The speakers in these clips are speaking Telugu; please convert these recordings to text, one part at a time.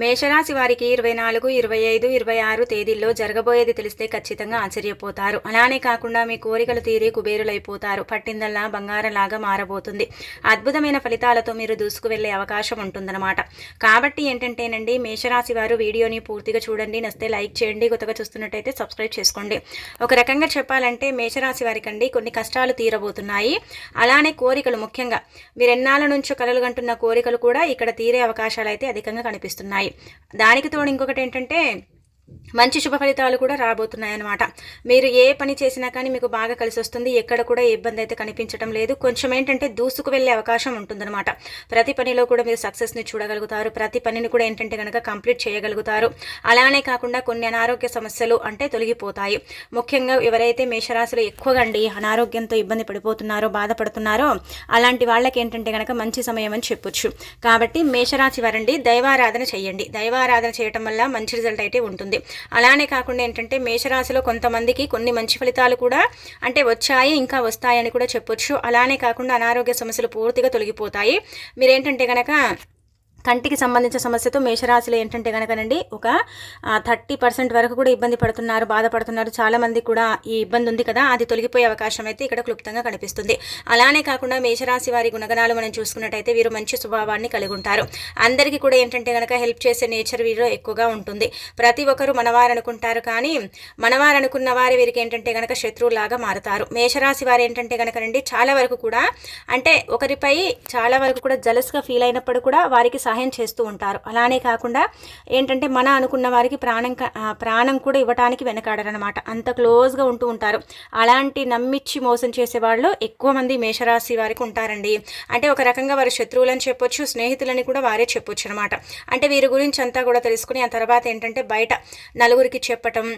మేషరాశి వారికి 24, 25, 26 తేదీల్లో జరగబోయేది తెలిస్తే ఖచ్చితంగా ఆశ్చర్యపోతారు. అలానే కాకుండా మీ కోరికలు తీరి కుబేరులైపోతారు. పట్టిందల్లా బంగారంలాగా మారబోతుంది. అద్భుతమైన ఫలితాలతో మీరు దూసుకు వెళ్లే అవకాశం ఉంటుందన్నమాట. కాబట్టి ఏంటంటేనండి, మేషరాశి వారు వీడియోని పూర్తిగా చూడండి. నచ్చితే లైక్ చేయండి. కొత్తగా చూస్తున్నట్టయితే సబ్స్క్రైబ్ చేసుకోండి. ఒక రకంగా చెప్పాలంటే మేషరాశి వారికండి కొన్ని కష్టాలు తీరబోతున్నాయి. అలానే కోరికలు, ముఖ్యంగా మీరు ఎన్నాళ్ళ నుంచో కలలు కంటున్న కోరికలు కూడా ఇక్కడ తీరే అవకాశాలు అయితే అధికంగా కనిపిస్తున్నాయి. దానికి తోడు ఇంకొకటి ఏంటంటే మంచి శుభ ఫలితాలు కూడా రాబోతున్నాయి అన్నమాట. మీరు ఏ పని చేసినా కానీ మీకు బాగా కలిసి వస్తుంది. ఎక్కడ కూడా ఇబ్బంది అయితే కనిపించడం లేదు. కొంచెం ఏంటంటే దూసుకు వెళ్ళే అవకాశం ఉంటుందన్నమాట. ప్రతి పనిలో కూడా మీరు సక్సెస్ని చూడగలుగుతారు. ప్రతి పనిని కూడా ఏంటంటే కనుక కంప్లీట్ చేయగలుగుతారు. అలానే కాకుండా కొన్ని అనారోగ్య సమస్యలు అంటే తొలగిపోతాయి. ముఖ్యంగా ఎవరైతే మేషరాశిలో ఎక్కువగా అనారోగ్యంతో ఇబ్బంది పడిపోతున్నారో, బాధపడుతున్నారో అలాంటి వాళ్ళకి ఏంటంటే కనుక మంచి సమయం అని చెప్పొచ్చు. కాబట్టి మేషరాశి వారండి దైవారాధన చేయండి. దైవారాధన చేయటం వల్ల మంచి రిజల్ట్ అయితే ఉంటుంది. అలానే కాకుండా ఏంటంటే మేషరాశిలో కొంతమందికి కొన్ని మంచి ఫలితాలు కూడా అంటే వచ్చాయి, ఇంకా వస్తాయని కూడా చెప్పొచ్చు. అలానే కాకుండా అనారోగ్య సమస్యలు పూర్తిగా తొలగిపోతాయి. మీరేంటంటే కనుక కంటికి సంబంధించిన సమస్యతో మేషరాశిలో ఏంటంటే కనుకనండి ఒక 30% వరకు కూడా ఇబ్బంది పడుతున్నారు, బాధపడుతున్నారు. చాలామంది కూడా ఈ ఇబ్బంది ఉంది కదా, అది తొలగిపోయే అవకాశం అయితే ఇక్కడ క్లుప్తంగా కనిపిస్తుంది. అలానే కాకుండా మేషరాశి వారి గుణగణాలు మనం చూసుకున్నట్టయితే వీరు మంచి స్వభావాన్ని కలిగి ఉంటారు. అందరికీ కూడా ఏంటంటే కనుక హెల్ప్ చేసే నేచర్ వీరిలో ఎక్కువగా ఉంటుంది. ప్రతి ఒక్కరు మనవారు అనుకుంటారు, కానీ మనవారు అనుకున్న వారి వీరికి ఏంటంటే కనుక శత్రువులాగా మారుతారు. మేషరాశి వారు ఏంటంటే కనుకనండి చాలా వరకు కూడా అంటే ఒకరిపై చాలా వరకు కూడా జలస్గా ఫీల్ అయినప్పుడు కూడా వారికి సహాయం చేస్తూ ఉంటారు. అలానే కాకుండా ఏంటంటే మన అనుకున్న వారికి ప్రాణం కూడా ఇవ్వడానికి వెనకాడరనమాట. అంత క్లోజ్గా ఉంటూ ఉంటారు. అలాంటి నమ్మిచ్చి మోసం చేసేవాళ్ళు ఎక్కువ మంది మేషరాశి వారికి ఉంటారండి. అంటే ఒక రకంగా వారు శత్రువులని చెప్పొచ్చు, స్నేహితులని కూడా వారే చెప్పొచ్చు అనమాట. అంటే వీరి గురించి అంతా కూడా తెలుసుకుని ఆ తర్వాత ఏంటంటే బయట నలుగురికి చెప్పటం,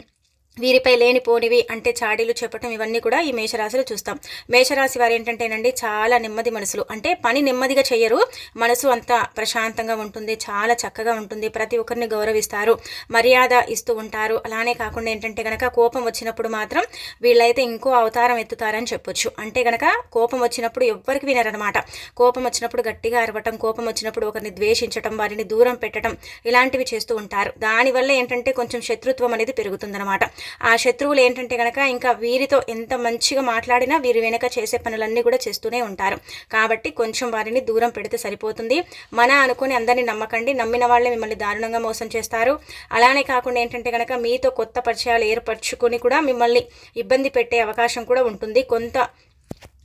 వీరిపై లేనిపోనివి అంటే చాడీలు చెప్పటం, ఇవన్నీ కూడా ఈ మేషరాశిలో చూస్తాం. మేషరాశి వారు ఏంటంటేనండి చాలా నెమ్మది మనసులు. అంటే పని నెమ్మదిగా చేయరు, మనసు అంతా ప్రశాంతంగా ఉంటుంది, చాలా చక్కగా ఉంటుంది. ప్రతి ఒక్కరిని గౌరవిస్తారు, మర్యాద ఇస్తూ ఉంటారు. అలానే కాకుండా ఏంటంటే కనుక కోపం వచ్చినప్పుడు మాత్రం వీళ్ళైతే ఇంకో అవతారం ఎత్తుతారని చెప్పొచ్చు. అంటే కనుక కోపం వచ్చినప్పుడు ఎవ్వరికి వినరనమాట. కోపం వచ్చినప్పుడు గట్టిగా అరవటం, కోపం వచ్చినప్పుడు ఒకరిని ద్వేషించటం, వారిని దూరం పెట్టడం, ఇలాంటివి చేస్తూ ఉంటారు. దానివల్ల ఏంటంటే కొంచెం శత్రుత్వం అనేది పెరుగుతుందన్నమాట. ఆ శత్రువులు ఏంటంటే కనుక ఇంకా వీరితో ఎంత మంచిగా మాట్లాడినా వీరి వెనక చేసే పనులన్నీ కూడా చేస్తూనే ఉంటారు. కాబట్టి కొంచెం వారిని దూరం పెడితే సరిపోతుంది. మన అనుకుని అందరినీ నమ్మకండి. నమ్మిన వాళ్ళే మిమ్మల్ని దారుణంగా మోసం చేస్తారు. అలానే కాకుండా ఏంటంటే కనుక మీతో కొత్త పరిచయాలు ఏర్పరచుకొని కూడా మిమ్మల్ని ఇబ్బంది పెట్టే అవకాశం కూడా ఉంటుంది.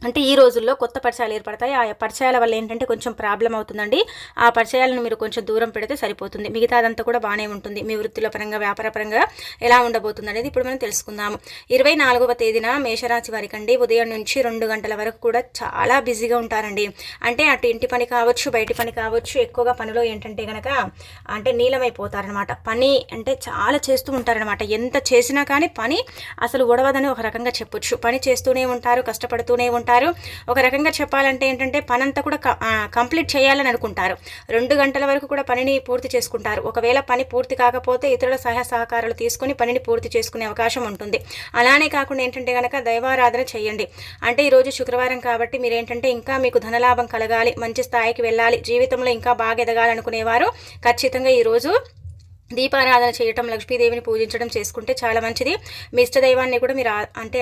అంటే ఈ రోజుల్లో కొత్త పరిచయాలు ఏర్పడతాయి. ఆ పరిచయాల వల్ల ఏంటంటే కొంచెం ప్రాబ్లం అవుతుందండి. ఆ పరిచయాలను మీరు కొంచెం దూరం పెడితే సరిపోతుంది. మిగతా అదంతా కూడా బాగానే ఉంటుంది. మీ వృత్తుల పరంగా, వ్యాపార పరంగా ఎలా ఉండబోతుంది అనేది ఇప్పుడు మనం తెలుసుకుందాము. 24వ తేదీన మేషరాశి వారికండి ఉదయం నుంచి 2 గంటల వరకు కూడా చాలా బిజీగా ఉంటారండి. అంటే అటు ఇంటి పని కావచ్చు, బయటి పని కావచ్చు, ఎక్కువగా పనిలో ఏంటంటే కనుక అంటే నీలమైపోతారనమాట. పని అంటే చాలా చేస్తూ ఉంటారనమాట. ఎంత చేసినా కానీ పని అసలు ఉడవదని ఒక రకంగా చెప్పొచ్చు. పని చేస్తూనే ఉంటారు, కష్టపడుతూనే ఉంటారు. ఒక రకంగా చెప్పాలంటే ఏంటంటే పనంతా కూడా కంప్లీట్ చేయాలని అనుకుంటారు. 2 గంటల వరకు కూడా పనిని పూర్తి చేసుకుంటారు. ఒకవేళ పని పూర్తి కాకపోతే ఇతరుల సహాయ సహకారాలు తీసుకుని పనిని పూర్తి చేసుకునే అవకాశం ఉంటుంది. అలానే కాకుండా ఏంటంటే కనుక దైవారాధన చేయండి. అంటే ఈరోజు శుక్రవారం కాబట్టి మీరు ఏంటంటే ఇంకా మీకు ధనలాభం కలగాలి, మంచి స్థాయికి వెళ్ళాలి, జీవితంలో ఇంకా బాగా ఎదగాలనుకునేవారు ఖచ్చితంగా ఈరోజు దీపారాధన చేయటం, లక్ష్మీదేవిని పూజించడం చేసుకుంటే చాలా మంచిది. మీ ఇష్టదైవాన్ని కూడా మీరు అంటే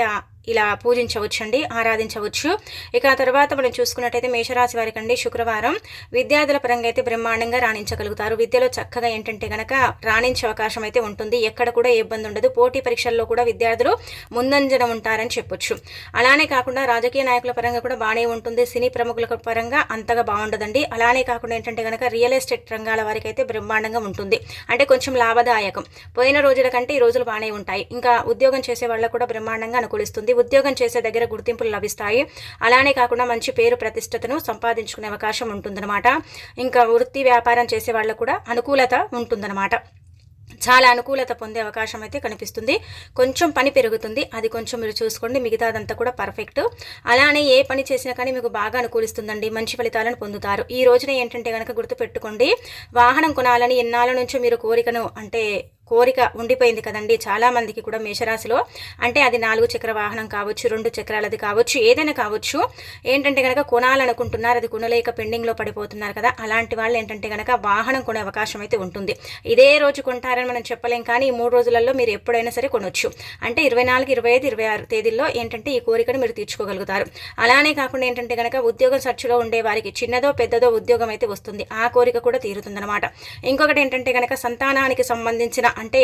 ఇలా పూజించవచ్చండి, ఆరాధించవచ్చు. ఇక తర్వాత మనం చూసుకున్నట్టయితే మేషరాశి వారికి అండి శుక్రవారం విద్యార్థుల పరంగా అయితే బ్రహ్మాండంగా రాణించగలుగుతారు. విద్యలో చక్కగా ఏంటంటే కనుక రాణించే అవకాశం అయితే ఉంటుంది. ఎక్కడ కూడా ఏ ఇబ్బంది ఉండదు. పోటీ పరీక్షల్లో కూడా విద్యార్థులు ముందంజన ఉంటారని చెప్పొచ్చు. అలానే కాకుండా రాజకీయ నాయకుల పరంగా కూడా బాగానే ఉంటుంది. సినీ ప్రముఖుల పరంగా అంతగా బాగుండదండి. అలానే కాకుండా ఏంటంటే కనుక రియల్ ఎస్టేట్ రంగాల వారికి అయితే బ్రహ్మాండంగా ఉంటుంది. అంటే కొంచెం లాభదాయకం. పోయిన రోజుల కంటే ఈ రోజులు బాగానే ఉంటాయి. ఇంకా ఉద్యోగం చేసే వాళ్ళకు కూడా బ్రహ్మాండంగా అనుకూలిస్తుంది. ఉద్యోగం చేసే దగ్గర గుర్తింపులు లభిస్తాయి. అలానే కాకుండా మంచి పేరు ప్రతిష్టతను సంపాదించుకునే అవకాశం ఉంటుందన్నమాట. ఇంకా వృత్తి వ్యాపారం చేసే వాళ్ళకు కూడా అనుకూలత ఉంటుందన్నమాట. చాలా అనుకూలత పొందే అవకాశం అయితే కనిపిస్తుంది. కొంచెం పని పెరుగుతుంది, అది కొంచెం మీరు చూసుకోండి. మిగతాదంతా కూడా పర్ఫెక్ట్. అలానే ఏ పని చేసినా కానీ మీకు బాగా అనుకూలిస్తుందండి. మంచి ఫలితాలను పొందుతారు. ఈ రోజున ఏంటంటే కనుక గుర్తుపెట్టుకోండి, వాహనం కొనాలని ఎన్నాళ్ళ నుంచో మీరు కోరికను అంటే కోరిక ఉండిపోయింది కదండి చాలామందికి కూడా మేషరాశిలో. అంటే అది 4 చక్ర వాహనం కావచ్చు, 2 చక్రాలది కావచ్చు, ఏదైనా కావచ్చు. ఏంటంటే కనుక కొనాలనుకుంటున్నారు, అది కొనలేక పెండింగ్లో పడిపోతున్నారు కదా. అలాంటి వాళ్ళు ఏంటంటే కనుక వాహనం కొనే అవకాశం అయితే ఉంటుంది. ఇదే రోజు కొంటారని మనం చెప్పలేం, కానీ ఈ 3 రోజులలో మీరు ఎప్పుడైనా సరే కొనొచ్చు. అంటే 24, 25, 26 తేదీల్లో ఏంటంటే ఈ కోరికను మీరు తీర్చుకోగలుగుతారు. అలానే కాకుండా ఏంటంటే కనుక ఉద్యోగం సర్చ్లో ఉండే వారికి చిన్నదో పెద్దదో ఉద్యోగం అయితే వస్తుంది, ఆ కోరిక కూడా తీరుతుందన్నమాట. ఇంకొకటి ఏంటంటే కనుక సంతానానికి సంబంధించిన అంటే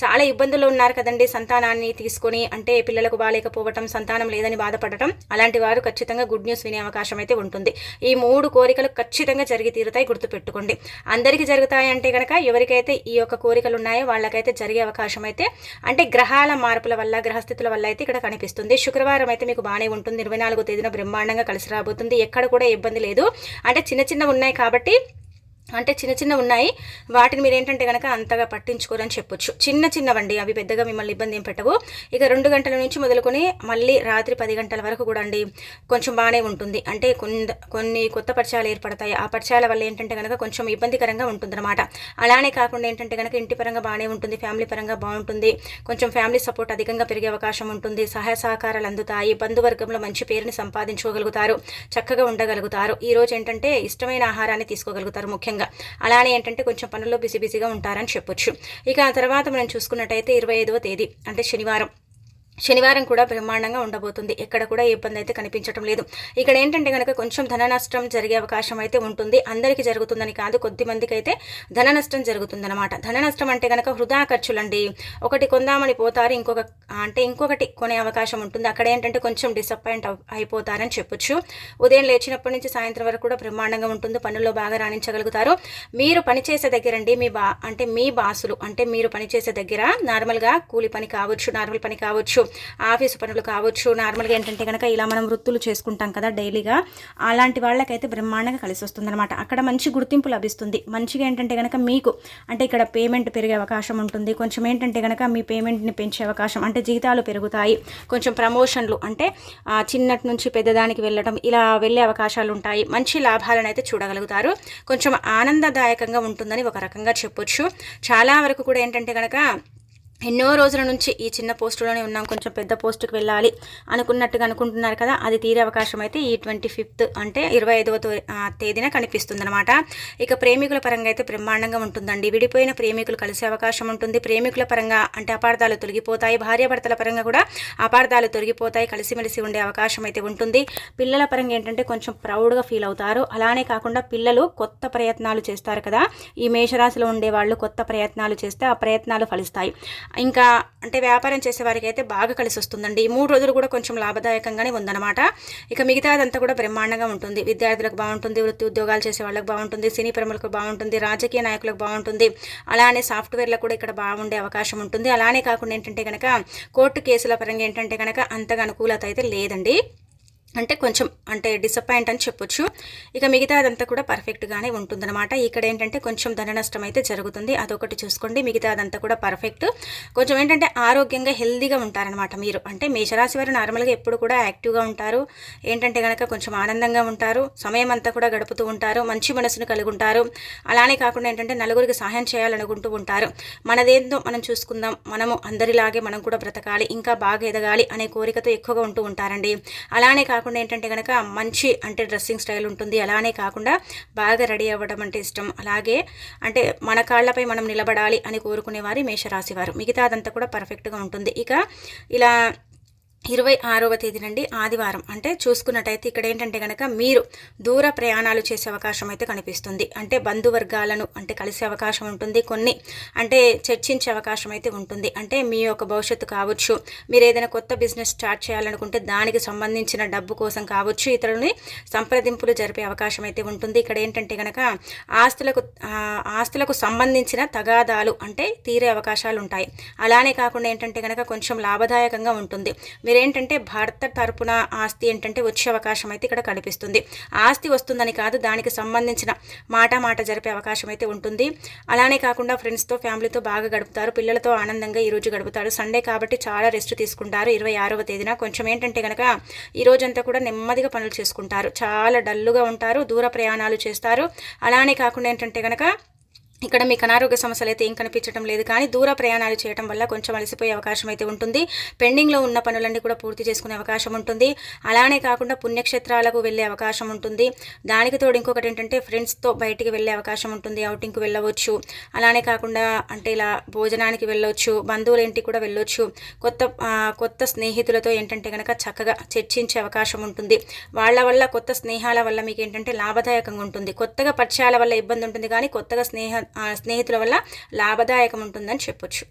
చాలా ఇబ్బందులు ఉన్నారు కదండి, సంతానాన్ని తీసుకొని అంటే పిల్లలకు బాలేకపోవటం, సంతానం లేదని బాధపడటం, అలాంటి వారు ఖచ్చితంగా గుడ్ న్యూస్ వినే అవకాశం అయితే ఉంటుంది. ఈ 3 కోరికలు ఖచ్చితంగా జరిగి తీరుతాయి, గుర్తుపెట్టుకోండి. అందరికీ జరుగుతాయి అంటే కనుక ఎవరికైతే ఈ యొక్క కోరికలు ఉన్నాయో వాళ్ళకైతే జరిగే అవకాశం అయితే అంటే గ్రహాల మార్పుల వల్ల, గ్రహస్థితుల వల్ల అయితే ఇక్కడ కనిపిస్తుంది. శుక్రవారం అయితే మీకు బాగానే ఉంటుంది, 24వ తేదీన బ్రహ్మాండంగా కలిసి రాబోతుంది, ఎక్కడ కూడా ఇబ్బంది లేదు. అంటే చిన్న ఉన్నాయి కాబట్టి ఉన్నాయి, వాటిని మీరు ఏంటంటే కనుక అంతగా పట్టించుకోరని చెప్పొచ్చు. చిన్నవండి, అవి పెద్దగా మిమ్మల్ని ఇబ్బంది ఏం పెట్టవు. ఇక 2 గంటల నుంచి మొదలుకొని మళ్ళీ రాత్రి 10 గంటల వరకు కూడా అండి కొంచెం బాగానే ఉంటుంది. అంటే కొన్ని కొత్త పరిచయాలు ఏర్పడతాయి, ఆ పరిచయాల వల్ల ఏంటంటే కనుక కొంచెం ఇబ్బందికరంగా ఉంటుందన్నమాట. అలానే కాకుండా ఏంటంటే కనుక ఇంటి పరంగా బాగానే ఉంటుంది, ఫ్యామిలీ పరంగా బాగుంటుంది, కొంచెం ఫ్యామిలీ సపోర్ట్ అధికంగా పెరిగే అవకాశం ఉంటుంది, సహాయ సహకారాలు అందుతాయి, బంధువర్గంలో మంచి పేరుని సంపాదించుకోగలుగుతారు, చక్కగా ఉండగలుగుతారు. ఈ రోజు ఏంటంటే ఇష్టమైన ఆహారాన్ని తీసుకోగలుగుతారు ముఖ్యంగా. అలానే ఏంటంటే కొంచెం పనుల్లో బిజీగా ఉంటారని చెప్పొచ్చు. ఇక ఆ తర్వాత మనం చూసుకున్నట్టయితే 25వ తేదీ అంటే శనివారం కూడా బ్రహ్మాండంగా ఉండబోతుంది, ఎక్కడ కూడా ఇబ్బంది అయితే కనిపించడం లేదు. ఇక్కడ ఏంటంటే కనుక కొంచెం ధన నష్టం జరిగే అవకాశం అయితే ఉంటుంది. అందరికీ జరుగుతుందని కాదు, కొద్ది మందికి అయితే ధన నష్టం జరుగుతుందన్నమాట. ధన నష్టం అంటే కనుక వృధా ఖర్చులండి. ఒకటి కొందామని పోతారు, ఇంకొకటి కొనే అవకాశం ఉంటుంది. అక్కడ ఏంటంటే కొంచెం డిసప్పాయింట్ అయిపోతారని చెప్పొచ్చు. ఉదయం లేచినప్పటి నుంచి సాయంత్రం వరకు కూడా బ్రహ్మాండంగా ఉంటుంది, పనుల్లో బాగా రాణించగలుగుతారు. మీరు పనిచేసే దగ్గరండి మీ బాసులు అంటే మీరు పనిచేసే దగ్గర నార్మల్గా కూలి పని కావచ్చు, నార్మల్ పని కావచ్చు, ఆఫీసు పనులు కావచ్చు, నార్మల్గా ఏంటంటే కనుక ఇలా మనం వృత్తులు చేసుకుంటాం కదా డైలీగా, అలాంటి వాళ్ళకైతే బ్రహ్మాండంగా కలిసి వస్తుందన్నమాట. అక్కడ మంచి గుర్తింపు లభిస్తుంది. మంచిగా ఏంటంటే కనుక మీకు అంటే ఇక్కడ పేమెంట్ పెరిగే అవకాశం ఉంటుంది. కొంచెం ఏంటంటే కనుక మీ పేమెంట్ని పెంచే అవకాశం అంటే జీతాలు పెరుగుతాయి, కొంచెం ప్రమోషన్లు అంటే చిన్నటి నుంచి పెద్దదానికి వెళ్ళడం, ఇలా వెళ్ళే అవకాశాలు ఉంటాయి. మంచి లాభాలను అయితే చూడగలుగుతారు. కొంచెం ఆనందదాయకంగా ఉంటుందని ఒక రకంగా చెప్పొచ్చు. చాలా వరకు కూడా ఏంటంటే కనుక ఎన్నో రోజుల నుంచి ఈ చిన్న పోస్టులోనే ఉన్నాం, కొంచెం పెద్ద పోస్టుకి వెళ్ళాలి అనుకుంటున్నారు కదా, అది తీరే అవకాశం అయితే ఈ 25th అంటే 25వ తేదీన కనిపిస్తుంది అనమాట. ఇక ప్రేమికుల పరంగా అయితే బ్రహ్మాండంగా ఉంటుందండి. విడిపోయిన ప్రేమికులు కలిసే అవకాశం ఉంటుంది. ప్రేమికుల పరంగా అంటే అపార్థాలు తొలగిపోతాయి, భార్యాభర్తల పరంగా కూడా అపార్థాలు తొలగిపోతాయి, కలిసిమెలిసి ఉండే అవకాశం అయితే ఉంటుంది. పిల్లల పరంగా ఏంటంటే కొంచెం ప్రౌడ్గా ఫీల్ అవుతారు. అలానే కాకుండా పిల్లలు కొత్త ప్రయత్నాలు చేస్తారు కదా, ఈ మేషరాశిలో ఉండే వాళ్ళు కొత్త ప్రయత్నాలు చేస్తే ఆ ప్రయత్నాలు ఫలిస్తాయి. ఇంకా అంటే వ్యాపారం చేసే వారికి అయితే బాగా కలిసి వస్తుందండి. ఈ 3 రోజులు కూడా కొంచెం లాభదాయకంగానే ఉందన్నమాట. ఇక మిగతాదంతా కూడా బ్రహ్మాండంగా ఉంటుంది. విద్యార్థులకు బాగుంటుంది, వృత్తి ఉద్యోగాలు చేసే వాళ్ళకి బాగుంటుంది, సినీ ప్రముఖులకు బాగుంటుంది, రాజకీయ నాయకులకు బాగుంటుంది, అలానే సాఫ్ట్వేర్లకు కూడా ఇక్కడ బాగుండే అవకాశం ఉంటుంది. అలానే కాకుండా ఏంటంటే కనుక కోర్టు కేసుల పరంగా ఏంటంటే కనుక అంతగా అనుకూలత అయితే లేదండి, అంటే కొంచెం డిసప్పాయింట్ అని చెప్పొచ్చు. ఇక మిగతా అదంతా కూడా పర్ఫెక్ట్గానే ఉంటుందన్నమాట. ఇక్కడ ఏంటంటే కొంచెం ధన నష్టం అయితే జరుగుతుంది, అదొకటి చూసుకోండి. మిగతా అదంతా కూడా పర్ఫెక్ట్. కొంచెం ఏంటంటే ఆరోగ్యంగా హెల్దీగా ఉంటారనమాట. మీరు అంటే మేషరాశి వారు నార్మల్గా ఎప్పుడు కూడా యాక్టివ్గా ఉంటారు, ఏంటంటే కనుక కొంచెం ఆనందంగా ఉంటారు, సమయం అంతా కూడా గడుపుతూ ఉంటారు, మంచి మనసును కలిగి ఉంటారు. అలానే కాకుండా ఏంటంటే నలుగురికి సహాయం చేయాలనుకుంటూ ఉంటారు. మనదేందో మనం చూసుకుందాం, మనము అందరిలాగే మనం కూడా బ్రతకాలి, ఇంకా బాగా ఎదగాలి అనే కోరికతో ఎక్కువగా ఉంటూ ఉంటారండి. అలానే కాకుండా ఏంటంటే కనుక మంచి డ్రెస్సింగ్ స్టైల్ ఉంటుంది. అలానే కాకుండా బాగా రెడీ అవ్వడం అంటే ఇష్టం. అలాగే మన కాళ్ళపై మనం నిలబడాలి అని కోరుకునేవారు మేషరాశి వారు. మిగతా అదంతా కూడా పర్ఫెక్ట్గా ఉంటుంది. ఇక ఇలా 26వ తేదీ నుండి ఆదివారం అంటే చూసుకున్నట్టయితే ఇక్కడ ఏంటంటే కనుక మీరు దూర ప్రయాణాలు చేసే అవకాశం అయితే కనిపిస్తుంది. అంటే బంధువర్గాలను కలిసే అవకాశం ఉంటుంది, కొన్ని చర్చించే అవకాశం అయితే ఉంటుంది. అంటే మీ యొక్క భవిష్యత్తు కావచ్చు, మీరు ఏదైనా కొత్త బిజినెస్ స్టార్ట్ చేయాలనుకుంటే దానికి సంబంధించిన డబ్బు కోసం కావచ్చు, ఇతరులని సంప్రదింపులు జరిపే అవకాశం అయితే ఉంటుంది. ఇక్కడ ఏంటంటే కనుక ఆస్తులకు సంబంధించిన తగాదాలు తీరే అవకాశాలు ఉంటాయి. అలానే కాకుండా ఏంటంటే కనుక కొంచెం లాభదాయకంగా ఉంటుంది. మీరేంటంటే భర్త తరపున ఆస్తి వచ్చే అవకాశం అయితే ఇక్కడ కనిపిస్తుంది. ఆస్తి వస్తుందని కాదు, దానికి సంబంధించిన మాట జరిపే అవకాశం అయితే ఉంటుంది. అలానే కాకుండా ఫ్రెండ్స్తో, ఫ్యామిలీతో బాగా గడుపుతారు, పిల్లలతో ఆనందంగా ఈరోజు గడుపుతారు. సండే కాబట్టి చాలా రెస్ట్ తీసుకుంటారు. 26వ తేదీన కొంచెం ఏంటంటే కనుక ఈ రోజంతా కూడా నెమ్మదిగా పనులు చేసుకుంటారు, చాలా డల్లుగా ఉంటారు, దూర ప్రయాణాలు చేస్తారు. అలానే కాకుండా ఏంటంటే కనుక ఇక్కడ మీకు అనారోగ్య సమస్యలు అయితే ఏం కనిపించడం లేదు, కానీ దూర ప్రయాణాలు చేయడం వల్ల కొంచెం అలసిపోయే అవకాశం అయితే ఉంటుంది. పెండింగ్లో ఉన్న పనులన్నీ కూడా పూర్తి చేసుకునే అవకాశం ఉంటుంది. అలానే కాకుండా పుణ్యక్షేత్రాలకు వెళ్ళే అవకాశం ఉంటుంది. దానికి తోడు ఇంకొకటి ఏంటంటే ఫ్రెండ్స్తో బయటికి వెళ్ళే అవకాశం ఉంటుంది, అవుటింగ్కి వెళ్ళవచ్చు. అలానే కాకుండా అంటే ఇలా భోజనానికి వెళ్ళవచ్చు, బంధువుల ఇంటికి కూడా వెళ్ళొచ్చు. కొత్త స్నేహితులతో ఏంటంటే కనుక చక్కగా చర్చించే అవకాశం ఉంటుంది. వాళ్ళ వల్ల కొత్త స్నేహాల వల్ల మీకు ఏంటంటే లాభదాయకంగా ఉంటుంది. కొత్తగా పరిచయాల వల్ల ఇబ్బంది ఉంటుంది, కానీ కొత్తగా స్నేహితుల వల్ల లాభదాయకం ఉంటుందని చెప్పొచ్చు.